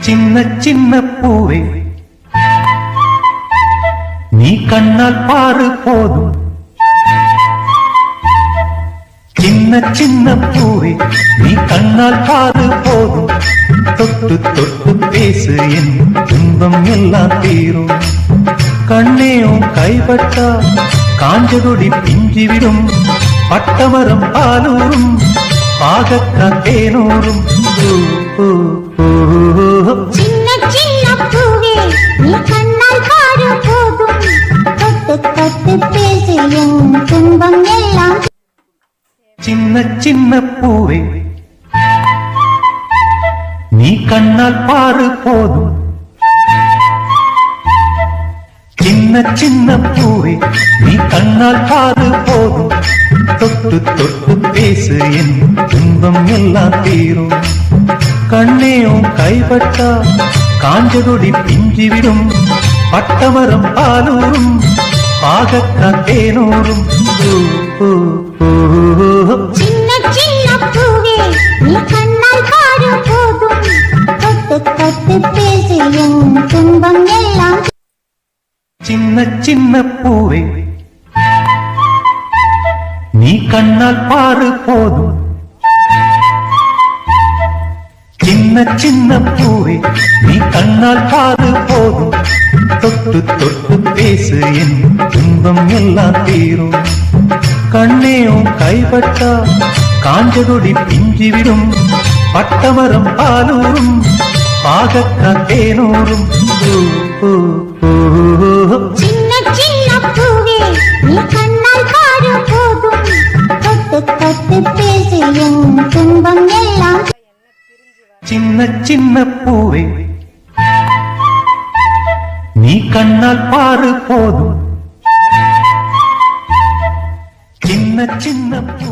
சின்ன சின்ன பூவே நீ கண்ணால் பாரு போதும். சின்ன சின்ன பூவே நீ கண்ணால் பாரு போதும். தொட்டு தொட்டு பேசு என் துன்பம் எல்லாம் தீரும். கண்ணேயும் கைப்பட்டா காஞ்சதொடி பிஞ்சிவிடும். பட்டமரம் பாலூரும் பாகக்கா தேனூரும். சின்ன சின்ன பூவே நீ கண்ணால் பாரு போதும். தொட்டு தொட்டு பேசு என் துன்பம் எல்லாம். சின்ன சின்ன பூவே நீ கண்ணால் பாரு போதும். சின்ன சின்ன பூவே நீ கண்ணால் பாரு போதும். தொட்டு தொட்டு பேசு என் துன்பம் எல்லாம் தீரும். கண்ணேயும் கைப்பட்டா காஞ்சதொடி பிஞ்சிவிடும். பட்டமரம் பாலூரும் பாகக்கா தேனூரும். சின்ன சின்ன பூவே நீ கண்ணால் பாரு போதும். தொட்டு தொட்டு பேசு என் துன்பம் எல்லாம். சின்ன சின்ன பூவே நீ கண்ணால் பாரு போதும். சின்ன சின்ன பூவே நீ கண்ணால் பாரு போதும். தொட்டு தொட்டு பேசு என் துன்பம் எல்லாம் தீரும். கண்ணேயும் கைப்பட்டா காஞ்சதொடி பிஞ்சிவிடும். பட்டமரம் பாலூரும் பாகக்கா தேனூரும். சின்ன சின்ன பூவே நீ கண்ணால் பாரு போதும். தொட்டு தொட்டு பேசு என் துன்பம் எல்லாம். சின்ன சின்ன பூவே நீ கண்ணால் பாரு போதும். சின்ன சின்ன பூ